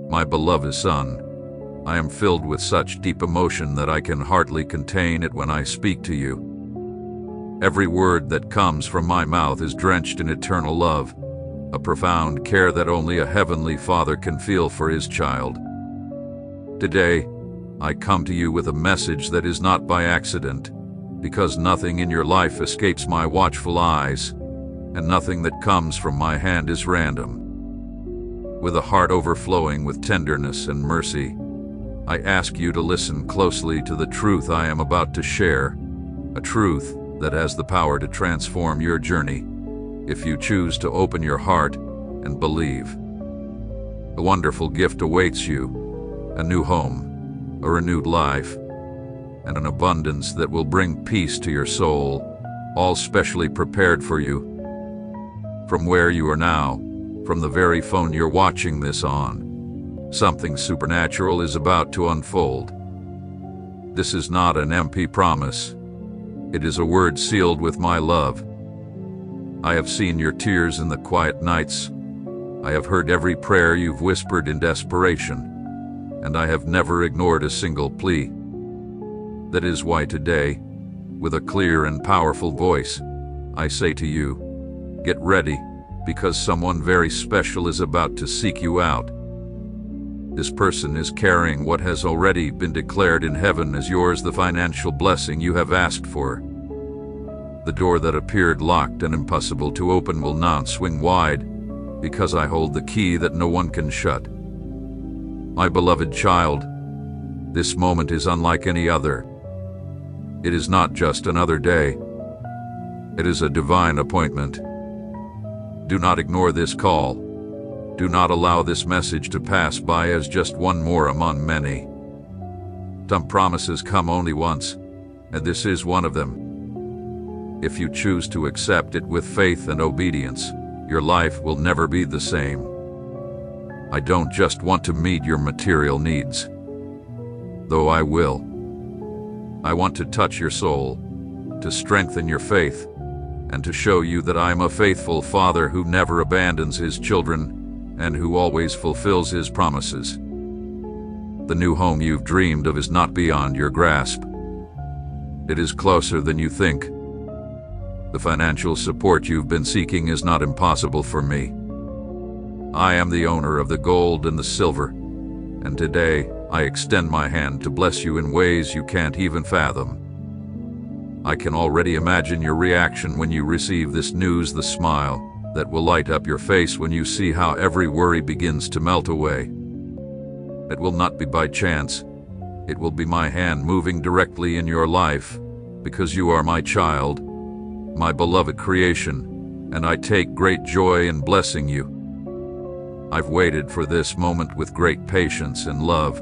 My beloved son, I am filled with such deep emotion that I can hardly contain it when I speak to you. Every word that comes from my mouth is drenched in eternal love, a profound care that only a heavenly Father can feel for his child. Today, I come to you with a message that is not by accident, because nothing in your life escapes my watchful eyes, and nothing that comes from my hand is random. With a heart overflowing with tenderness and mercy, I ask you to listen closely to the truth I am about to share, a truth that has the power to transform your journey, if you choose to open your heart and believe. A wonderful gift awaits you, a new home, a renewed life, and an abundance that will bring peace to your soul, all specially prepared for you. From where you are now, from the very phone you're watching this on, something supernatural is about to unfold. This is not an empty promise. It is a word sealed with my love. I have seen your tears in the quiet nights. I have heard every prayer you've whispered in desperation, and I have never ignored a single plea. That is why today, with a clear and powerful voice, I say to you, get ready, because someone very special is about to seek you out. This person is carrying what has already been declared in heaven as yours, the financial blessing you have asked for. The door that appeared locked and impossible to open will now swing wide, because I hold the key that no one can shut. My beloved child, this moment is unlike any other. It is not just another day. It is a divine appointment. Do not ignore this call. Do not allow this message to pass by as just one more among many. Some promises come only once, and this is one of them. If you choose to accept it with faith and obedience, your life will never be the same. I don't just want to meet your material needs, though I will. I want to touch your soul, to strengthen your faith, and to show you that I am a faithful Father who never abandons his children and who always fulfills his promises. The new home you've dreamed of is not beyond your grasp. It is closer than you think. The financial support you've been seeking is not impossible for me. I am the owner of the gold and the silver, and today I extend my hand to bless you in ways you can't even fathom. I can already imagine your reaction when you receive this news, the smile that will light up your face when you see how every worry begins to melt away. It will not be by chance. It will be my hand moving directly in your life, because you are my child, my beloved creation, and I take great joy in blessing you. I've waited for this moment with great patience and love,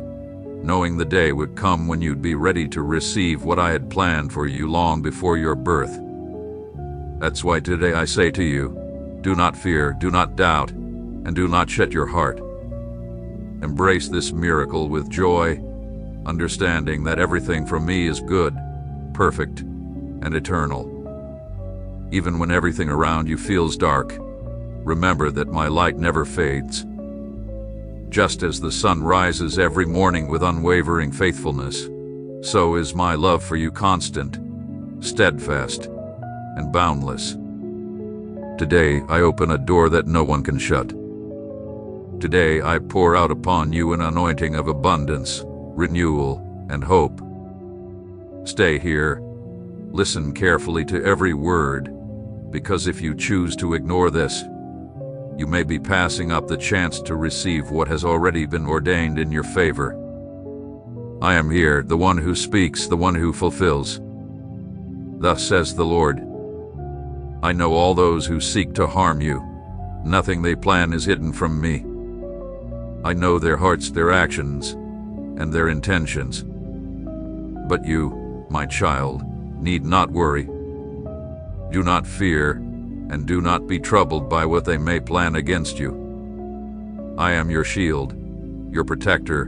knowing the day would come when you'd be ready to receive what I had planned for you long before your birth. That's why today I say to you, do not fear, do not doubt, and do not shut your heart. Embrace this miracle with joy, understanding that everything from me is good, perfect, and eternal. Even when everything around you feels dark, remember that my light never fades. Just as the sun rises every morning with unwavering faithfulness, so is my love for you constant, steadfast, and boundless. Today I open a door that no one can shut. Today I pour out upon you an anointing of abundance, renewal, and hope. Stay here. Listen carefully to every word, because if you choose to ignore this, you may be passing up the chance to receive what has already been ordained in your favor. I am here, the one who speaks, the one who fulfills. Thus says the Lord. I know all those who seek to harm you. Nothing they plan is hidden from me. I know their hearts, their actions, and their intentions. But you, my child, need not worry. Do not fear, and do not be troubled by what they may plan against you. I am your shield, your protector,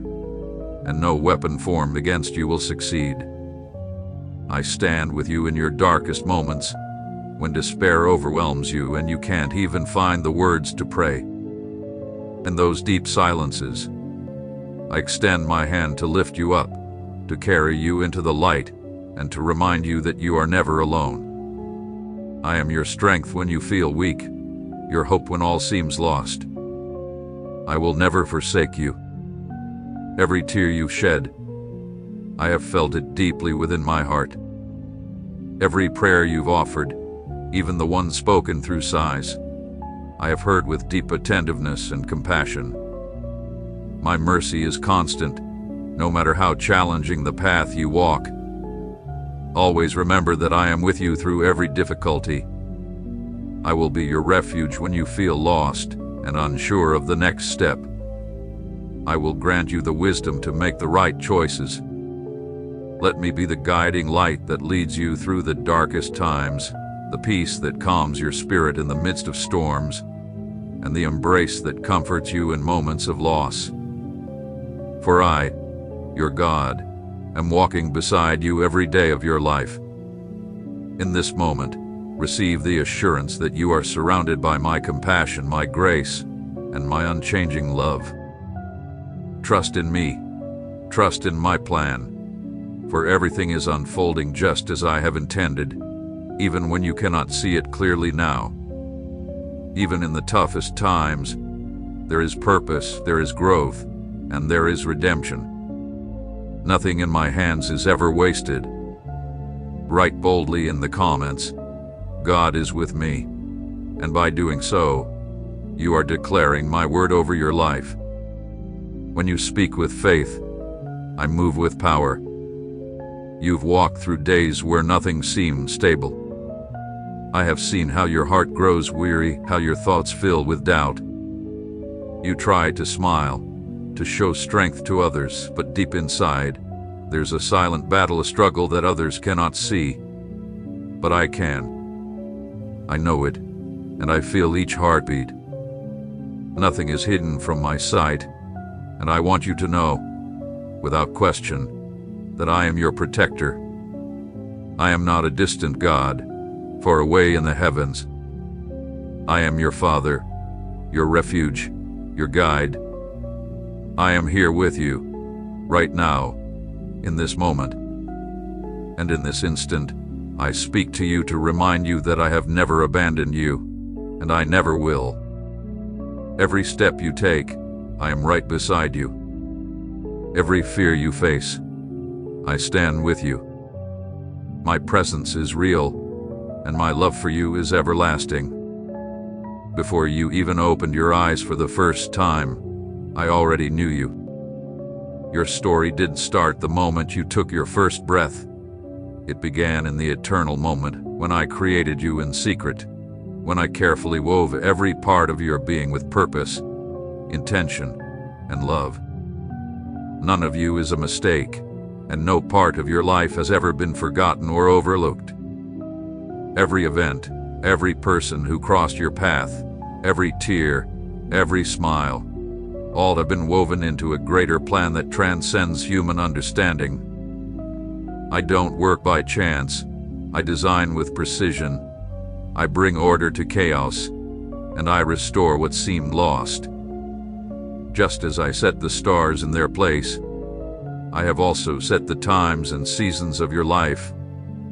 and no weapon formed against you will succeed. I stand with you in your darkest moments, when despair overwhelms you and you can't even find the words to pray. In those deep silences, I extend my hand to lift you up, to carry you into the light, and to remind you that you are never alone. I am your strength when you feel weak, your hope when all seems lost. I will never forsake you. Every tear you shed, I have felt it deeply within my heart. Every prayer you've offered, even the one spoken through sighs, I have heard with deep attentiveness and compassion. My mercy is constant, no matter how challenging the path you walk. Always remember that I am with you through every difficulty. I will be your refuge when you feel lost and unsure of the next step. I will grant you the wisdom to make the right choices. Let me be the guiding light that leads you through the darkest times, the peace that calms your spirit in the midst of storms, and the embrace that comforts you in moments of loss. For I, your God, am walking beside you every day of your life. In this moment, receive the assurance that you are surrounded by my compassion, my grace, and my unchanging love. Trust in me, trust in my plan, for everything is unfolding just as I have intended, even when you cannot see it clearly now. Even in the toughest times, there is purpose, there is growth, and there is redemption. Nothing in my hands is ever wasted. Write boldly in the comments, God is with me, and by doing so, you are declaring my word over your life. When you speak with faith, I move with power. You've walked through days where nothing seemed stable. I have seen how your heart grows weary, how your thoughts fill with doubt. You try to smile, to show strength to others, but deep inside, there's a silent battle, a struggle that others cannot see. But I can. I know it, and I feel each heartbeat. Nothing is hidden from my sight, and I want you to know, without question, that I am your protector. I am not a distant God, far away in the heavens. I am your Father, your refuge, your guide. I am here with you, right now, in this moment. And in this instant, I speak to you to remind you that I have never abandoned you, and I never will. Every step you take, I am right beside you. Every fear you face, I stand with you. My presence is real, and my love for you is everlasting. Before you even opened your eyes for the first time, I already knew you. Your story didn't start the moment you took your first breath. It began in the eternal moment when I created you in secret, when I carefully wove every part of your being with purpose, intention, and love. None of you is a mistake, and no part of your life has ever been forgotten or overlooked. Every event, every person who crossed your path, every tear, every smile, all have been woven into a greater plan that transcends human understanding. I don't work by chance. I design with precision. I bring order to chaos, and I restore what seemed lost. Just as I set the stars in their place, I have also set the times and seasons of your life,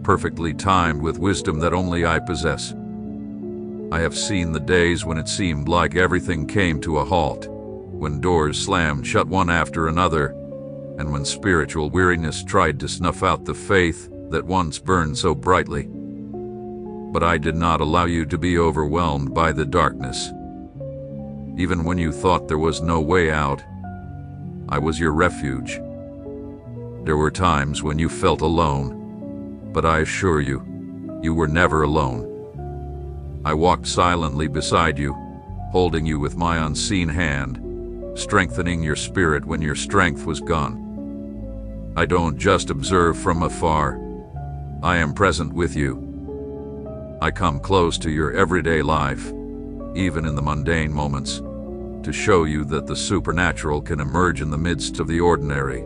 perfectly timed with wisdom that only I possess. I have seen the days when it seemed like everything came to a halt, when doors slammed shut one after another, and when spiritual weariness tried to snuff out the faith that once burned so brightly. But I did not allow you to be overwhelmed by the darkness. Even when you thought there was no way out, I was your refuge. There were times when you felt alone, but I assure you, you were never alone. I walked silently beside you, holding you with my unseen hand, strengthening your spirit when your strength was gone. I don't just observe from afar. I am present with you. I come close to your everyday life, even in the mundane moments, to show you that the supernatural can emerge in the midst of the ordinary.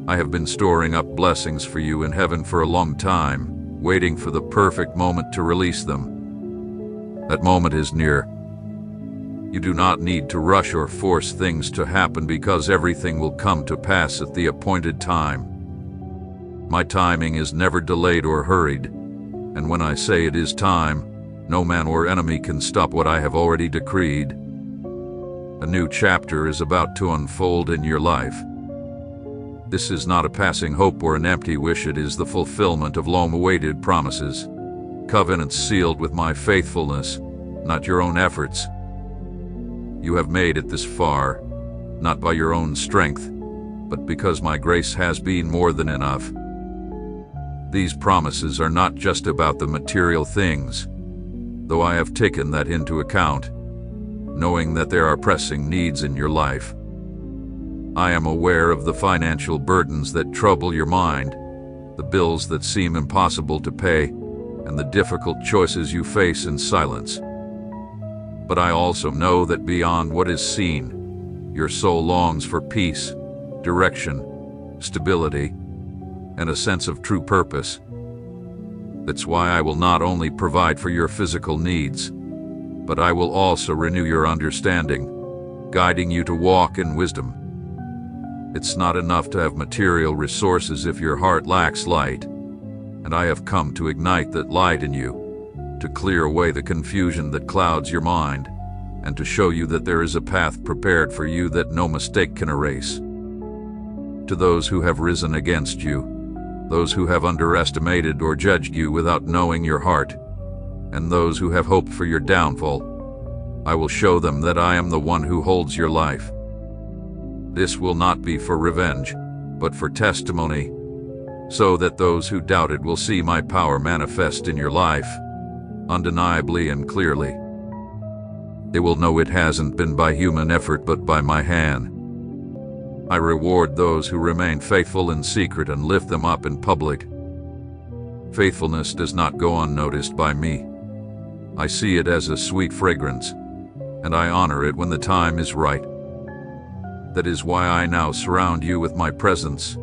I have been storing up blessings for you in heaven for a long time, waiting for the perfect moment to release them. That moment is near. You do not need to rush or force things to happen, because everything will come to pass at the appointed time. My timing is never delayed or hurried, and when I say it is time, no man or enemy can stop what I have already decreed. A new chapter is about to unfold in your life. This is not a passing hope or an empty wish, it is the fulfillment of long-awaited promises, covenants sealed with my faithfulness, not your own efforts. You have made it this far, not by your own strength, but because my grace has been more than enough. These promises are not just about the material things, though I have taken that into account, knowing that there are pressing needs in your life. I am aware of the financial burdens that trouble your mind, the bills that seem impossible to pay, and the difficult choices you face in silence. But I also know that beyond what is seen, your soul longs for peace, direction, stability, and a sense of true purpose. That's why I will not only provide for your physical needs, but I will also renew your understanding, guiding you to walk in wisdom. It's not enough to have material resources if your heart lacks light, and I have come to ignite that light in you, to clear away the confusion that clouds your mind, and to show you that there is a path prepared for you that no mistake can erase. To those who have risen against you, those who have underestimated or judged you without knowing your heart, and those who have hoped for your downfall, I will show them that I am the one who holds your life. This will not be for revenge, but for testimony, so that those who doubted will see my power manifest in your life, undeniably and clearly. They will know it hasn't been by human effort but by my hand. I reward those who remain faithful in secret and lift them up in public. Faithfulness does not go unnoticed by me. I see it as a sweet fragrance, and I honor it when the time is right. That is why I now surround you with my presence,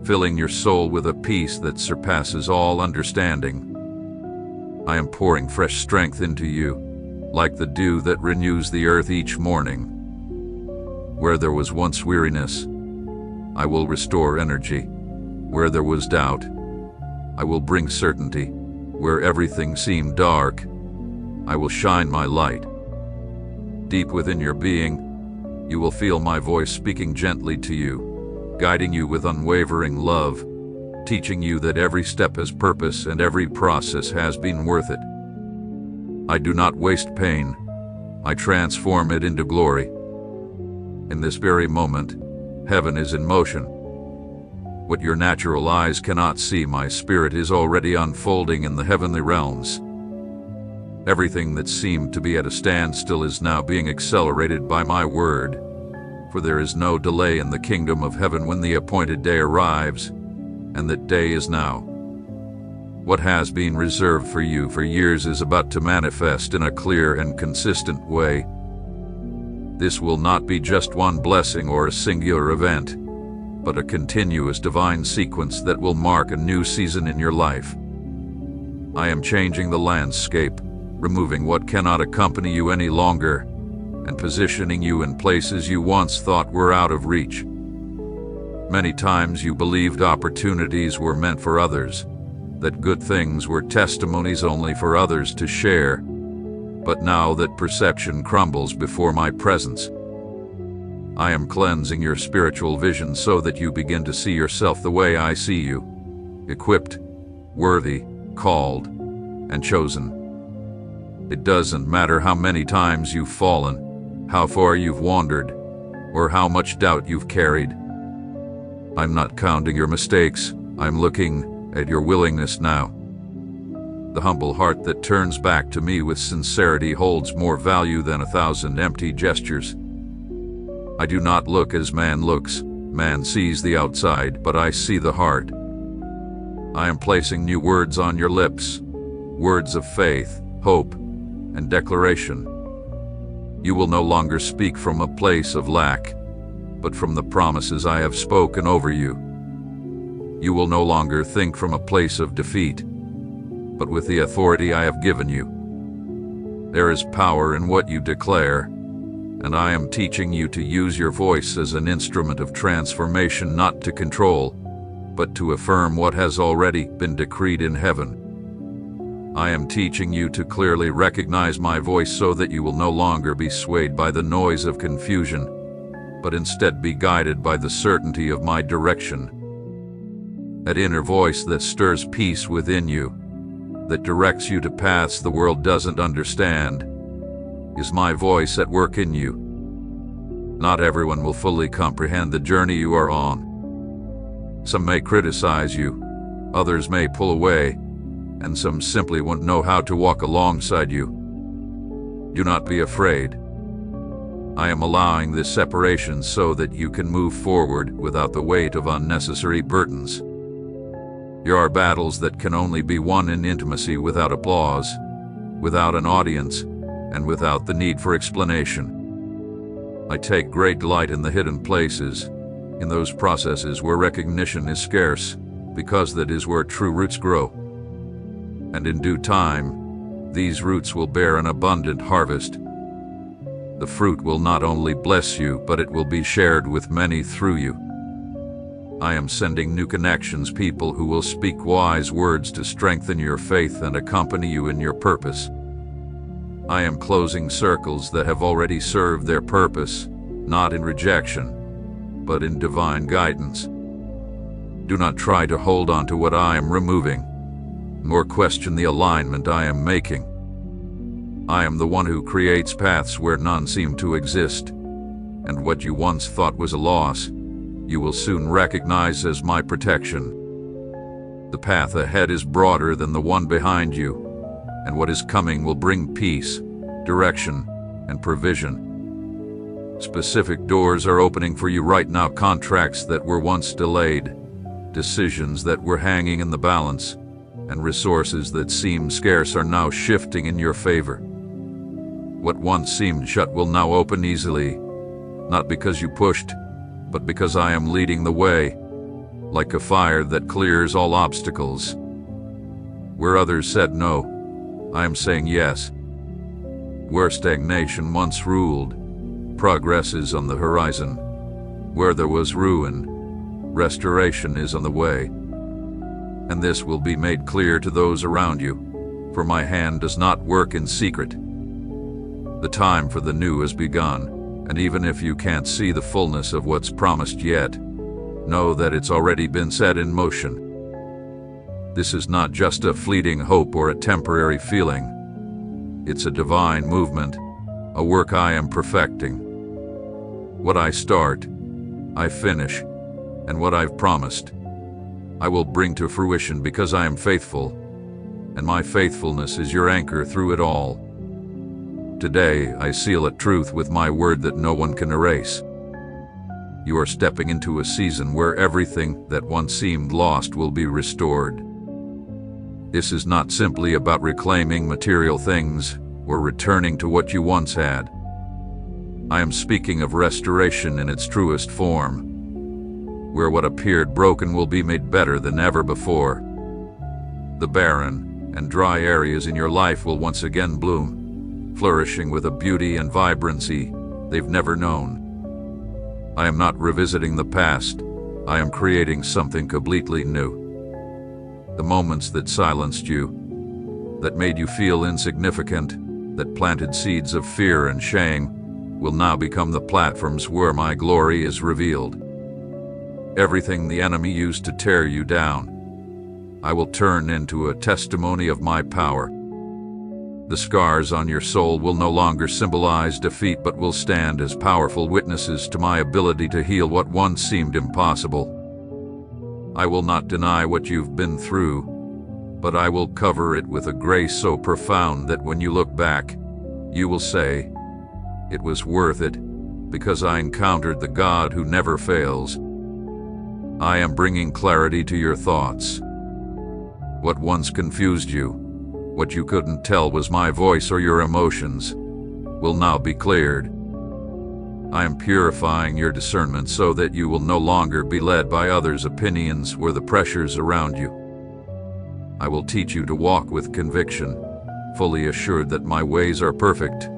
filling your soul with a peace that surpasses all understanding. I am pouring fresh strength into you, like the dew that renews the earth each morning. Where there was once weariness, I will restore energy. Where there was doubt, I will bring certainty. Where everything seemed dark, I will shine my light. Deep within your being, you will feel my voice speaking gently to you, guiding you with unwavering love, teaching you that every step has purpose and every process has been worth it. I do not waste pain. I transform it into glory. In this very moment, heaven is in motion. What your natural eyes cannot see, my spirit is already unfolding in the heavenly realms. Everything that seemed to be at a standstill is now being accelerated by my word, for there is no delay in the kingdom of heaven when the appointed day arrives, and that day is now. What has been reserved for you for years is about to manifest in a clear and consistent way. This will not be just one blessing or a singular event, but a continuous divine sequence that will mark a new season in your life. I am changing the landscape, removing what cannot accompany you any longer, and positioning you in places you once thought were out of reach. Many times you believed opportunities were meant for others, that good things were testimonies only for others to share, but now that perception crumbles before my presence, I am cleansing your spiritual vision so that you begin to see yourself the way I see you, equipped, worthy, called, and chosen. It doesn't matter how many times you've fallen, how far you've wandered, or how much doubt you've carried. I'm not counting your mistakes, I'm looking at your willingness now. The humble heart that turns back to me with sincerity holds more value than 1,000 empty gestures. I do not look as man looks. Man sees the outside, but I see the heart. I am placing new words on your lips, words of faith, hope, and declaration. You will no longer speak from a place of lack, but from the promises I have spoken over you. You will no longer think from a place of defeat, but with the authority I have given you. There is power in what you declare, and I am teaching you to use your voice as an instrument of transformation, not to control, but to affirm what has already been decreed in heaven. I am teaching you to clearly recognize my voice so that you will no longer be swayed by the noise of confusion, but instead be guided by the certainty of my direction. That inner voice that stirs peace within you, that directs you to paths the world doesn't understand, is my voice at work in you. Not everyone will fully comprehend the journey you are on. Some may criticize you, others may pull away, and some simply won't know how to walk alongside you. Do not be afraid. I am allowing this separation so that you can move forward without the weight of unnecessary burdens. There are battles that can only be won in intimacy, without applause, without an audience, and without the need for explanation. I take great delight in the hidden places, in those processes where recognition is scarce, because that is where true roots grow. And in due time, these roots will bear an abundant harvest. The fruit will not only bless you, but it will be shared with many through you. I am sending new connections, people who will speak wise words to strengthen your faith and accompany you in your purpose. I am closing circles that have already served their purpose, not in rejection, but in divine guidance. Do not try to hold on to what I am removing, nor question the alignment I am making. I am the one who creates paths where none seem to exist, and what you once thought was a loss, you will soon recognize as my protection. The path ahead is broader than the one behind you, and what is coming will bring peace, direction, and provision. Specific doors are opening for you right now, contracts that were once delayed, decisions that were hanging in the balance, and resources that seemed scarce are now shifting in your favor. What once seemed shut will now open easily, not because you pushed, but because I am leading the way, like a fire that clears all obstacles. Where others said no, I am saying yes. Where stagnation once ruled, progress is on the horizon. Where there was ruin, restoration is on the way. And this will be made clear to those around you, for my hand does not work in secret. The time for the new has begun, and even if you can't see the fullness of what's promised yet, know that it's already been set in motion. This is not just a fleeting hope or a temporary feeling. It's a divine movement, a work I am perfecting. What I start, I finish, and what I've promised, I will bring to fruition because I am faithful, and my faithfulness is your anchor through it all. Today, I seal a truth with my word that no one can erase. You are stepping into a season where everything that once seemed lost will be restored. This is not simply about reclaiming material things or returning to what you once had. I am speaking of restoration in its truest form, where what appeared broken will be made better than ever before. The barren and dry areas in your life will once again bloom, flourishing with a beauty and vibrancy they've never known. I am not revisiting the past, I am creating something completely new. The moments that silenced you, that made you feel insignificant, that planted seeds of fear and shame, will now become the platforms where my glory is revealed. Everything the enemy used to tear you down, I will turn into a testimony of my power. The scars on your soul will no longer symbolize defeat, but will stand as powerful witnesses to my ability to heal what once seemed impossible. I will not deny what you've been through, but I will cover it with a grace so profound that when you look back, you will say, "It was worth it, because I encountered the God who never fails." I am bringing clarity to your thoughts. What once confused you, what you couldn't tell was my voice or your emotions, will now be cleared. I am purifying your discernment so that you will no longer be led by others' opinions or the pressures around you. I will teach you to walk with conviction, fully assured that my ways are perfect,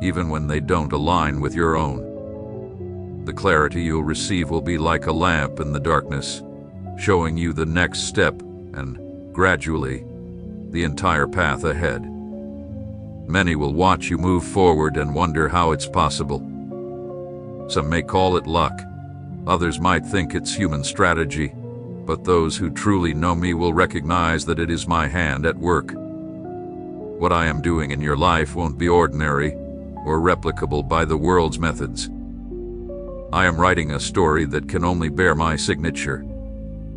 even when they don't align with your own. The clarity you'll receive will be like a lamp in the darkness, showing you the next step and, gradually, the entire path ahead. Many will watch you move forward and wonder how it's possible. Some may call it luck. Others might think it's human strategy. But those who truly know me will recognize that it is my hand at work. What I am doing in your life won't be ordinary or replicable by the world's methods. I am writing a story that can only bear my signature,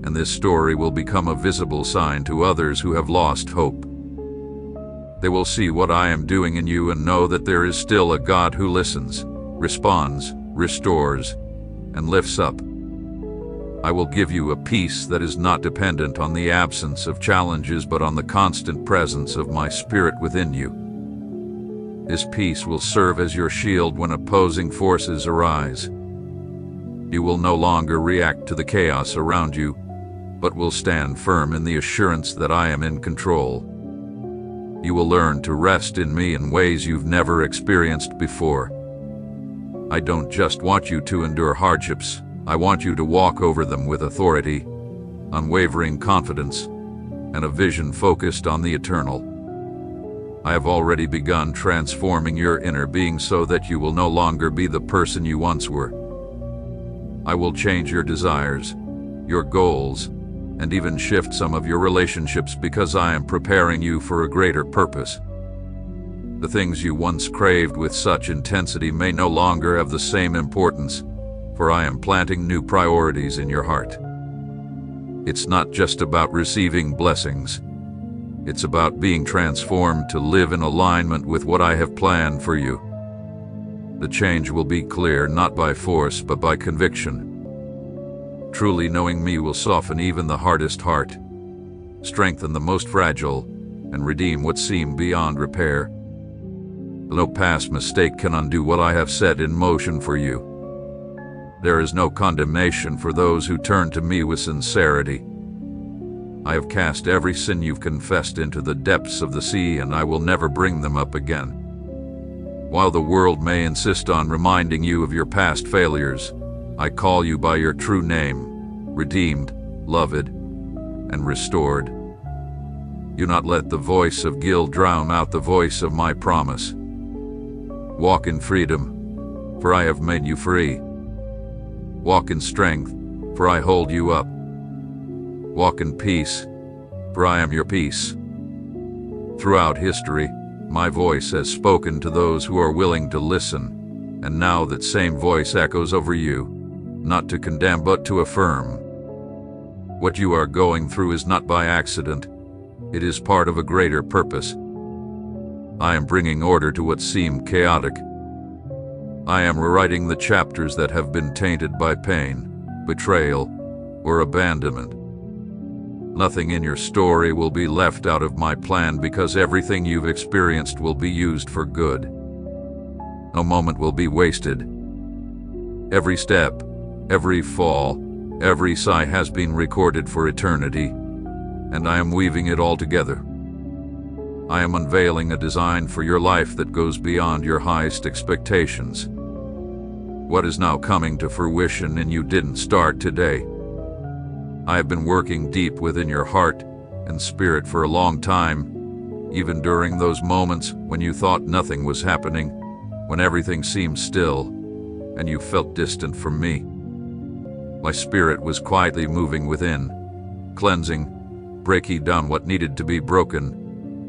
and this story will become a visible sign to others who have lost hope. They will see what I am doing in you and know that there is still a God who listens, responds, restores, and lifts up. I will give you a peace that is not dependent on the absence of challenges but on the constant presence of my Spirit within you. This peace will serve as your shield when opposing forces arise. You will no longer react to the chaos around you, but will stand firm in the assurance that I am in control. You will learn to rest in me in ways you've never experienced before. I don't just want you to endure hardships. I want you to walk over them with authority, unwavering confidence, and a vision focused on the eternal. I have already begun transforming your inner being so that you will no longer be the person you once were. I will change your desires, your goals, and even shift some of your relationships because I am preparing you for a greater purpose. The things you once craved with such intensity may no longer have the same importance, for I am planting new priorities in your heart. It's not just about receiving blessings. It's about being transformed to live in alignment with what I have planned for you. The change will be clear not by force but by conviction. Truly knowing me will soften even the hardest heart, strengthen the most fragile, and redeem what seemed beyond repair. No past mistake can undo what I have set in motion for you. There is no condemnation for those who turn to me with sincerity. I have cast every sin you've confessed into the depths of the sea, and I will never bring them up again. While the world may insist on reminding you of your past failures, I call you by your true name, redeemed, loved, and restored. Do not let the voice of guilt drown out the voice of my promise. Walk in freedom, for I have made you free. Walk in strength, for I hold you up. Walk in peace, for I am your peace. Throughout history, my voice has spoken to those who are willing to listen, and now that same voice echoes over you, not to condemn but to affirm. What you are going through is not by accident. It is part of a greater purpose. I am bringing order to what seemed chaotic. I am rewriting the chapters that have been tainted by pain, betrayal, or abandonment. Nothing in your story will be left out of my plan because everything you've experienced will be used for good. No moment will be wasted. Every step, every fall, every sigh has been recorded for eternity, and I am weaving it all together. I am unveiling a design for your life that goes beyond your highest expectations. What is now coming to fruition and you didn't start today. I have been working deep within your heart and spirit for a long time, even during those moments when you thought nothing was happening, when everything seemed still, and you felt distant from me. My spirit was quietly moving within, cleansing, breaking down what needed to be broken,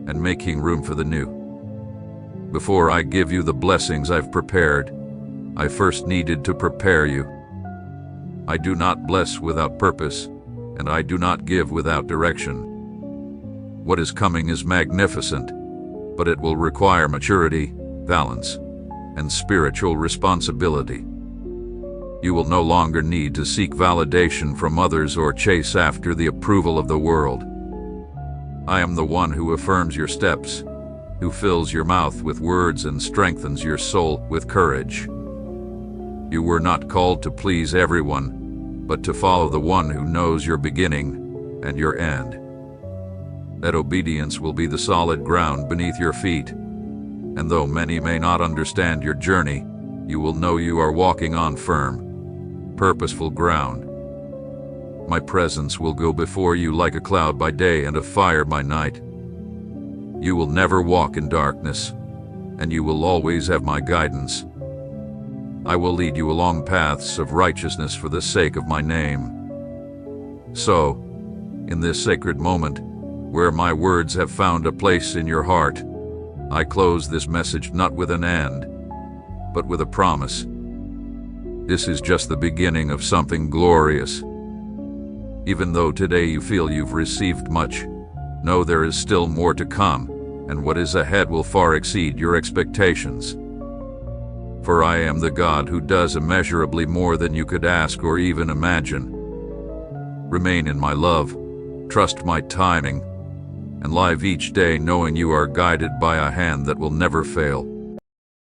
and making room for the new. Before I give you the blessings I've prepared, I first needed to prepare you. I do not bless without purpose, and I do not give without direction. What is coming is magnificent, but it will require maturity, balance, and spiritual responsibility. You will no longer need to seek validation from others or chase after the approval of the world. I am the one who affirms your steps, who fills your mouth with words and strengthens your soul with courage. You were not called to please everyone, but to follow the one who knows your beginning and your end. That obedience will be the solid ground beneath your feet. And though many may not understand your journey, you will know you are walking on firm, purposeful ground. My presence will go before you like a cloud by day and a fire by night. You will never walk in darkness, and you will always have my guidance. I will lead you along paths of righteousness for the sake of my name. So, in this sacred moment, where my words have found a place in your heart, I close this message not with an end, but with a promise. This is just the beginning of something glorious. Even though today you feel you've received much, know there is still more to come, and what is ahead will far exceed your expectations. For I am the God who does immeasurably more than you could ask or even imagine. Remain in my love, trust my timing, and live each day knowing you are guided by a hand that will never fail.